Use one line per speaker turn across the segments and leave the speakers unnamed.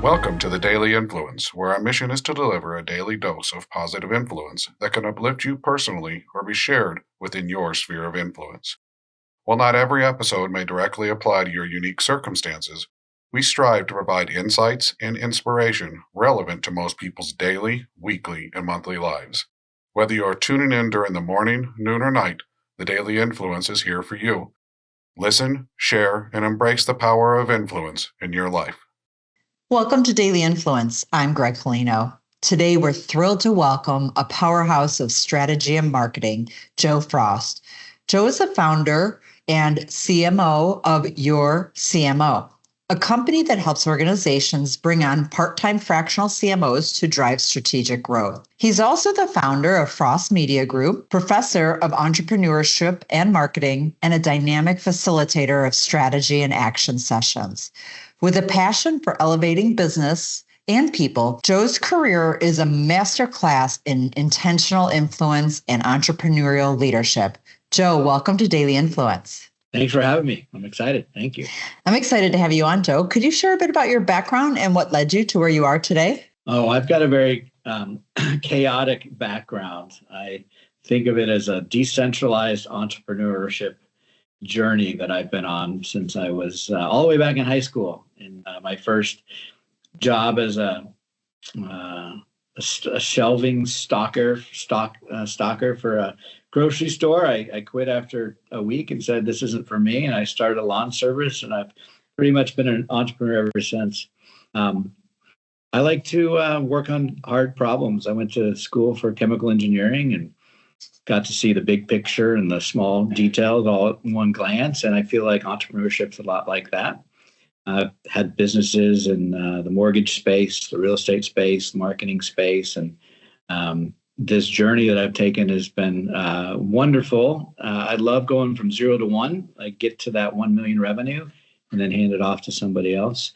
Welcome to the Daily Influence, where our mission is to deliver a daily dose of positive influence that can uplift you personally or be shared within your sphere of influence. While not every episode may directly apply to your unique circumstances, we strive to provide insights and inspiration relevant to most people's daily, weekly, and monthly lives. Whether you are tuning in during the morning, noon, or night, the Daily Influence is here for you. Listen, share, and embrace the power of influence in your life.
Welcome to Daily Influence. I'm Gregg-Brooke Koleno. Today, we're thrilled to welcome a powerhouse of strategy and marketing, Joe Frost. Joe is the founder and CMO of Your CMO, a company that helps organizations bring on part-time fractional CMOs to drive strategic growth. He's also the founder of Frost Media Group, professor of entrepreneurship and marketing, and a dynamic facilitator of strategy and action sessions. With a passion for elevating business and people, Joe's career is a masterclass in intentional influence and entrepreneurial leadership. Joe, welcome to Daily Influence.
Thanks for having me. I'm excited. Thank you.
I'm excited to have you on, Joe. Could you share a bit about your background and what led you to where you are today?
Oh, I've got a very chaotic background. I think of it as a decentralized entrepreneurship journey that I've been on since I was all the way back in high school. And my first job as a shelving stalker for a grocery store. I quit after a week and said, this isn't for me. And I started a lawn service, and I've pretty much been an entrepreneur ever since. I like to work on hard problems. I went to school for chemical engineering and got to see the big picture and the small details all at one glance. And I feel like entrepreneurship's a lot like that. I've had businesses in the mortgage space, the real estate space, the marketing space. And this journey that I've taken has been wonderful. I love going from 0 to 1, like get to that 1 million revenue and then hand it off to somebody else.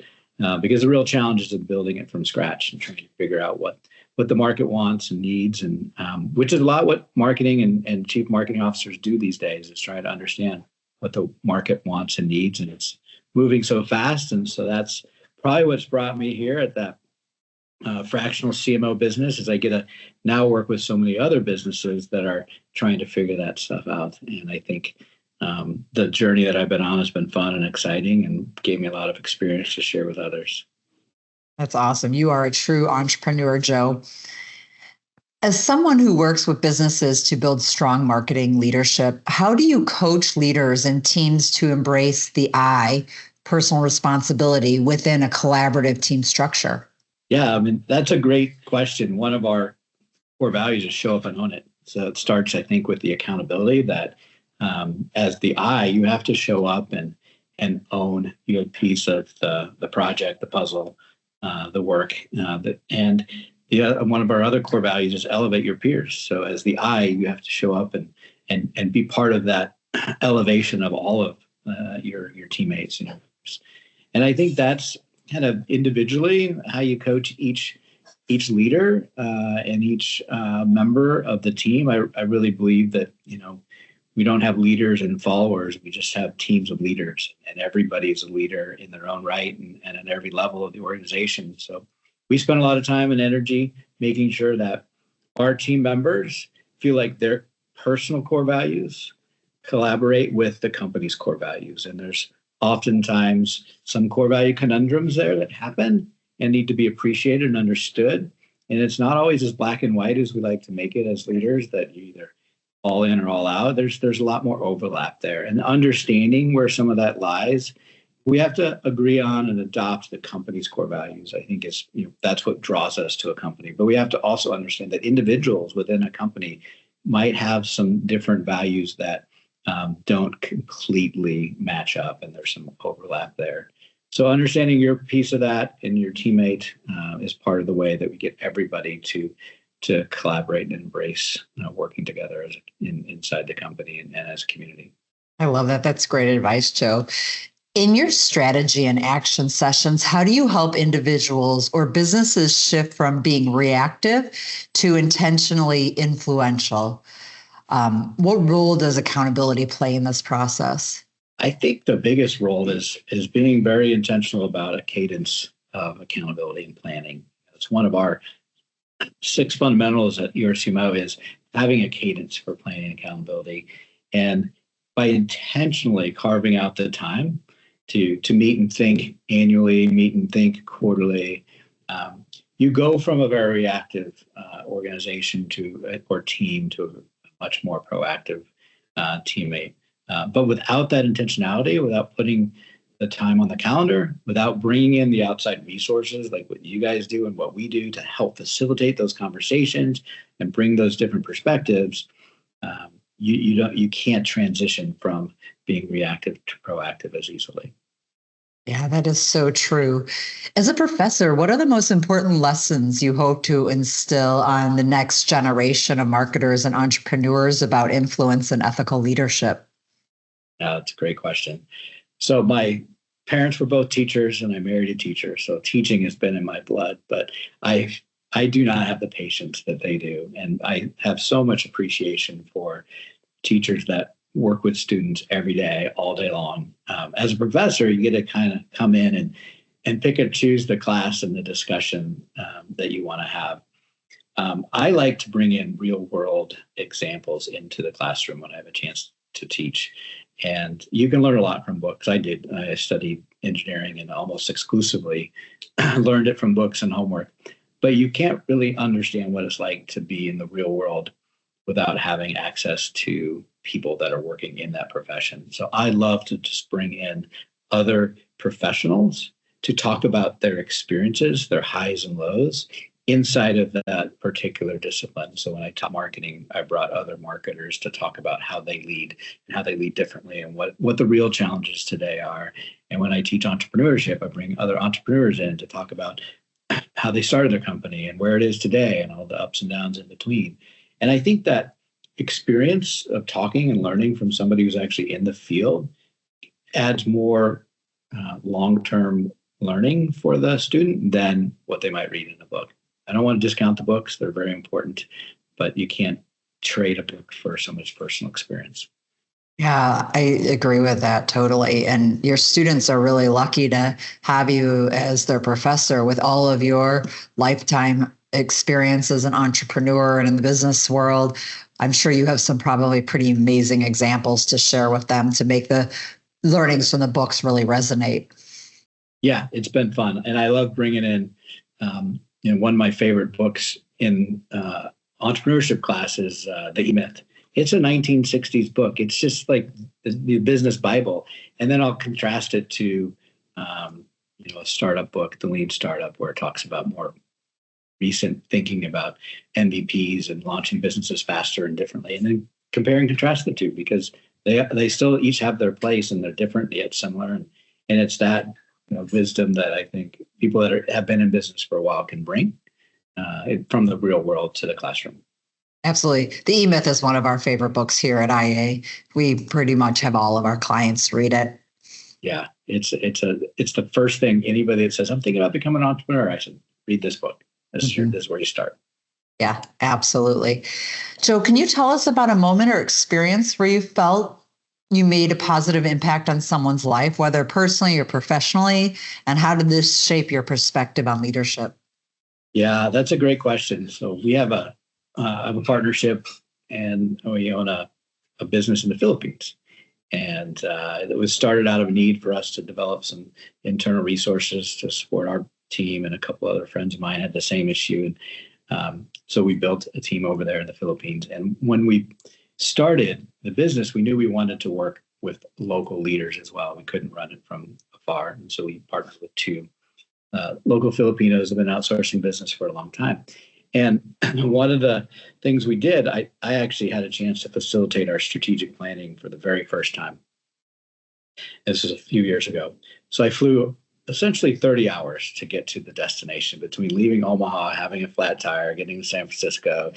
Because the real challenge is in building it from scratch and trying to figure out what the market wants and needs, and which is a lot what marketing and chief marketing officers do these days, is try to understand what the market wants and needs. And it's moving so fast. And so that's probably what's brought me here at that fractional CMO business, is I get to now work with so many other businesses that are trying to figure that stuff out. And I think the journey that I've been on has been fun and exciting and gave me a lot of experience to share with others.
That's awesome. You are a true entrepreneur, Joe. As someone who works with businesses to build strong marketing leadership, how do you coach leaders and teams to embrace the I, personal responsibility, within a collaborative team structure?
Yeah, I mean, that's a great question. One of our core values is show up and own it. So it starts, I think, with the accountability that as the I, you have to show up and own your piece of the project, the puzzle, the work. And one of our other core values is elevate your peers. So as the I, you have to show up and be part of that elevation of all of your teammates and your peers. And I think that's kind of individually how you coach each leader and each member of the team. I really believe that, we don't have leaders and followers. We just have teams of leaders, and everybody's a leader in their own right and at every level of the organization. So we spend a lot of time and energy making sure that our team members feel like their personal core values collaborate with the company's core values. And there's oftentimes some core value conundrums there that happen and need to be appreciated and understood. And it's not always as black and white as we like to make it as leaders, that you either all in or all out. There's a lot more overlap there, and understanding where some of that lies. We have to agree on and adopt the company's core values. I think is that's what draws us to a company. But we have to also understand that individuals within a company might have some different values that don't completely match up, and there's some overlap there. So understanding your piece of that and your teammate is part of the way that we get everybody to collaborate and embrace working together inside the company and as a community.
I love that. That's great advice, Joe. In your strategy and action sessions, how do you help individuals or businesses shift from being reactive to intentionally influential? What role does accountability play in this process?
I think the biggest role is being very intentional about a cadence of accountability and planning. It's one of our 6 fundamentals at your CMO is having a cadence for planning and accountability. And by intentionally carving out the time to meet and think annually, meet and think quarterly, you go from a very reactive organization or team to a much more proactive teammate. But without that intentionality, without putting the time on the calendar, without bringing in the outside resources like what you guys do and what we do to help facilitate those conversations and bring those different perspectives, you can't transition from being reactive to proactive as easily.
Yeah, that is so true. As a professor, what are the most important lessons you hope to instill on the next generation of marketers and entrepreneurs about influence and ethical leadership?
That's a great question. So my parents were both teachers and I married a teacher. So teaching has been in my blood, but I do not have the patience that they do. And I have so much appreciation for teachers that work with students every day, all day long. As a professor, you get to kind of come in and pick and choose the class and the discussion that you want to have. I like to bring in real world examples into the classroom when I have a chance to teach. And you can learn a lot from books. I did. I studied engineering and almost exclusively learned it from books and homework. But you can't really understand what it's like to be in the real world without having access to people that are working in that profession. So I love to just bring in other professionals to talk about their experiences, their highs and lows inside of that particular discipline. So when I taught marketing, I brought other marketers to talk about how they lead and how they lead differently and what the real challenges today are. And when I teach entrepreneurship, I bring other entrepreneurs in to talk about how they started their company and where it is today and all the ups and downs in between. And I think that experience of talking and learning from somebody who's actually in the field adds more long-term learning for the student than what they might read in a book. I don't want to discount the books. They're very important, but you can't trade a book for someone's personal experience.
Yeah, I agree with that totally. And your students are really lucky to have you as their professor with all of your lifetime experience as an entrepreneur and in the business world. I'm sure you have some probably pretty amazing examples to share with them to make the learnings from the books really resonate.
Yeah, it's been fun. And I love bringing in, one of my favorite books in entrepreneurship class is The E-Myth. It's a 1960s book. It's just like the business Bible. And then I'll contrast it to, a startup book, The Lean Startup, where it talks about more recent thinking about MVPs and launching businesses faster and differently. And then compare and contrast the two because they still each have their place and they're different yet similar. And it's that wisdom that I think people that have been in business for a while can bring from the real world to the classroom.
Absolutely. The E-Myth is one of our favorite books here at IA. We pretty much have all of our clients read it.
Yeah, it's the first thing anybody that says, I'm thinking about becoming an entrepreneur, I said, read this book. This is where you start.
Yeah, absolutely. Joe, can you tell us about a moment or experience where you felt you made a positive impact on someone's life, whether personally or professionally, and how did this shape your perspective on leadership?
Yeah, that's a great question. So we have a partnership and we own a business in the Philippines. And it was started out of a need for us to develop some internal resources to support our team, and a couple other friends of mine had the same issue. And so we built a team over there in the Philippines. And when we started the business, we knew we wanted to work with local leaders as well. We couldn't run it from afar. And so we partnered with two local Filipinos who have been outsourcing business for a long time. And one of the things we did, I actually had a chance to facilitate our strategic planning for the very first time. This was a few years ago. So I flew essentially 30 hours to get to the destination between leaving Omaha, having a flat tire, getting to San Francisco,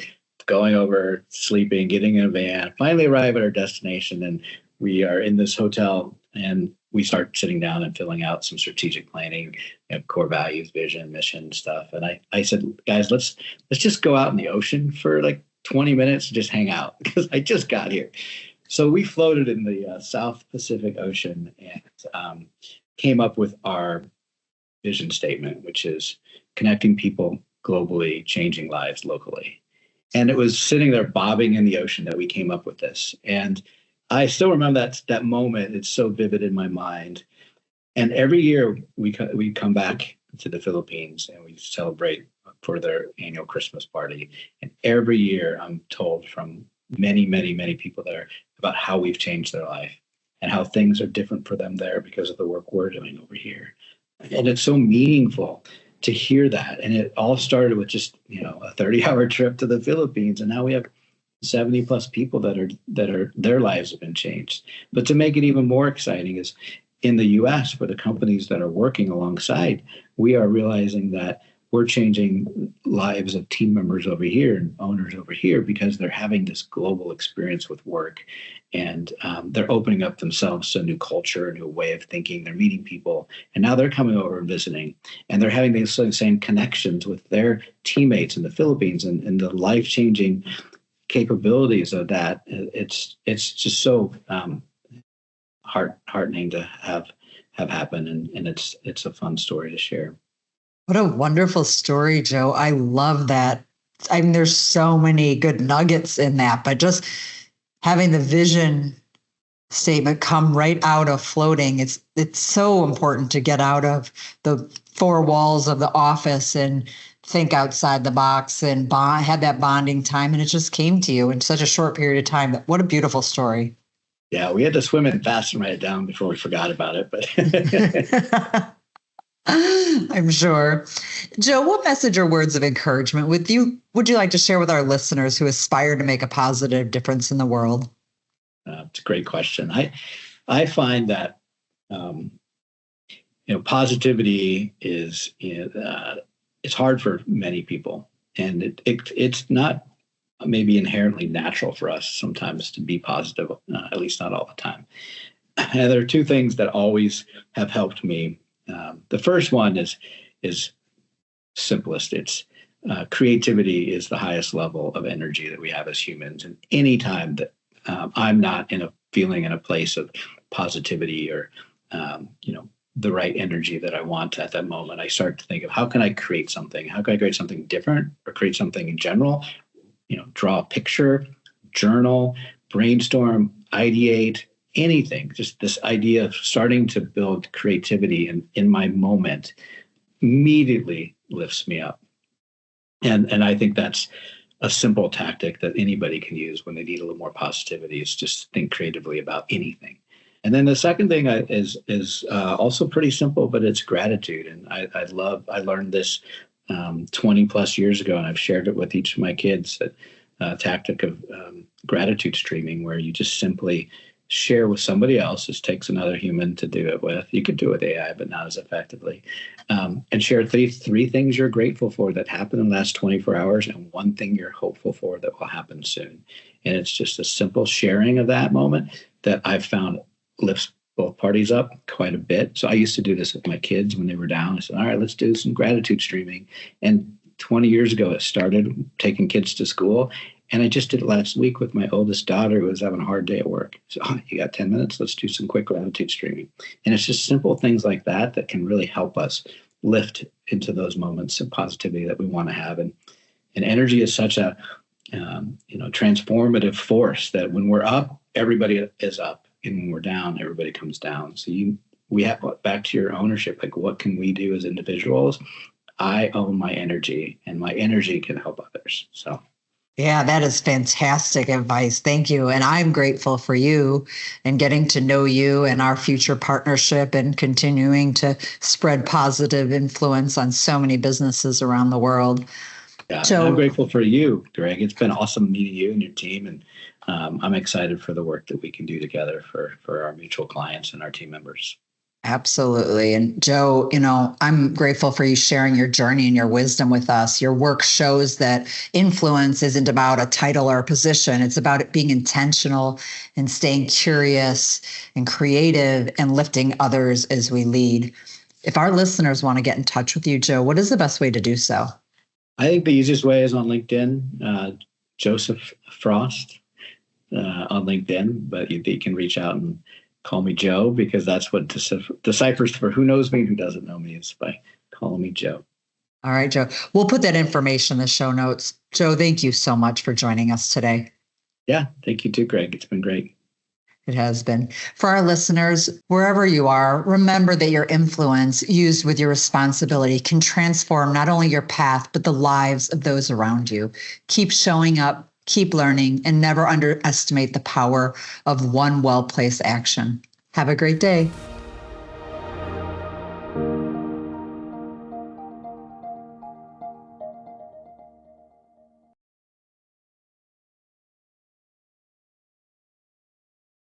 going over, sleeping, getting in a van, finally arrive at our destination. And we are in this hotel and we start sitting down and filling out some strategic planning, core values, vision, mission stuff. And I said, guys, let's just go out in the ocean for like 20 minutes and just hang out because I just got here. So we floated in the South Pacific Ocean and came up with our vision statement, which is connecting people globally, changing lives locally. And it was sitting there bobbing in the ocean that we came up with this. And I still remember that moment. It's so vivid in my mind. And every year we come back to the Philippines and we celebrate for their annual Christmas party. And every year I'm told from many, many, many people there about how we've changed their life and how things are different for them there because of the work we're doing over here. And it's so meaningful to hear that. And it all started with just, a 30-hour trip to the Philippines. And now we have 70 plus people that are their lives have been changed. But to make it even more exciting is in the US, for the companies that are working alongside, we are realizing that we're changing lives of team members over here and owners over here because they're having this global experience with work, and they're opening up themselves to a new culture, a new way of thinking. They're meeting people, and now they're coming over and visiting, and they're having these same connections with their teammates in the Philippines, and the life-changing capabilities of that. It's just so heartening to have happen, and it's a fun story to share.
What a wonderful story, Joe. I love that. I mean, there's so many good nuggets in that, but just having the vision statement come right out of floating, it's so important to get out of the four walls of the office and think outside the box and have that bonding time. And it just came to you in such a short period of time. What a beautiful story.
Yeah, we had to swim in fast and write it down before we forgot about it. But
I'm sure. Joe, what message or words of encouragement would you like to share with our listeners who aspire to make a positive difference in the world?
It's a great question. I find that positivity is it's hard for many people, and it's not maybe inherently natural for us sometimes to be positive, at least not all the time. And there are two things that always have helped me. The first one is simplest. It's creativity is the highest level of energy that we have as humans. And anytime that I'm not feeling in a place of positivity or the right energy that I want at that moment, I start to think of how can I create something? How can I create something different or create something in general? Draw a picture, journal, brainstorm, ideate, anything. Just this idea of starting to build creativity in my moment immediately lifts me up. And I think that's a simple tactic that anybody can use when they need a little more positivity, is just think creatively about anything. And then the second thing is also pretty simple, but it's gratitude. And I learned this 20 plus years ago, and I've shared it with each of my kids, that tactic of gratitude streaming, where you just simply share with somebody else. This takes another human to do it with. You could do it with AI, but not as effectively. And share three things you're grateful for that happened in the last 24 hours and one thing you're hopeful for that will happen soon. And it's just a simple sharing of that moment that I've found lifts both parties up quite a bit. So I used to do this with my kids when they were down. I said, all right, let's do some gratitude streaming. And 20 years ago, it started taking kids to school. And I just did it last week with my oldest daughter who was having a hard day at work. So, you got 10 minutes? Let's do some quick gratitude streaming. And it's just simple things like that that can really help us lift into those moments of positivity that we want to have. And energy is such a transformative force that when we're up, everybody is up. And when we're down, everybody comes down. So we have, back to your ownership, like what can we do as individuals? I own my energy, and my energy can help others. So.
Yeah, that is fantastic advice. Thank you. And I'm grateful for you and getting to know you and our future partnership and continuing to spread positive influence on so many businesses around the world.
Yeah, so, I'm grateful for you, Greg. It's been awesome meeting you and your team. And I'm excited for the work that we can do together for our mutual clients and our team members.
Absolutely. And Joe, I'm grateful for you sharing your journey and your wisdom with us. Your work shows that influence isn't about a title or a position. It's about it being intentional and staying curious and creative and lifting others as we lead. If our listeners want to get in touch with you, Joe, what is the best way to do so?
I think the easiest way is on LinkedIn, Joseph Frost on LinkedIn, but you can reach out and call me Joe, because that's what deciphers for who knows me and who doesn't know me is by calling me Joe.
All right, Joe. We'll put that information in the show notes. Joe, thank you so much for joining us today.
Yeah, thank you too, Greg. It's been great.
It has been. For our listeners, wherever you are, remember that your influence used with your responsibility can transform not only your path, but the lives of those around you. Keep showing up, keep learning, and never underestimate the power of one well-placed action. Have a great day.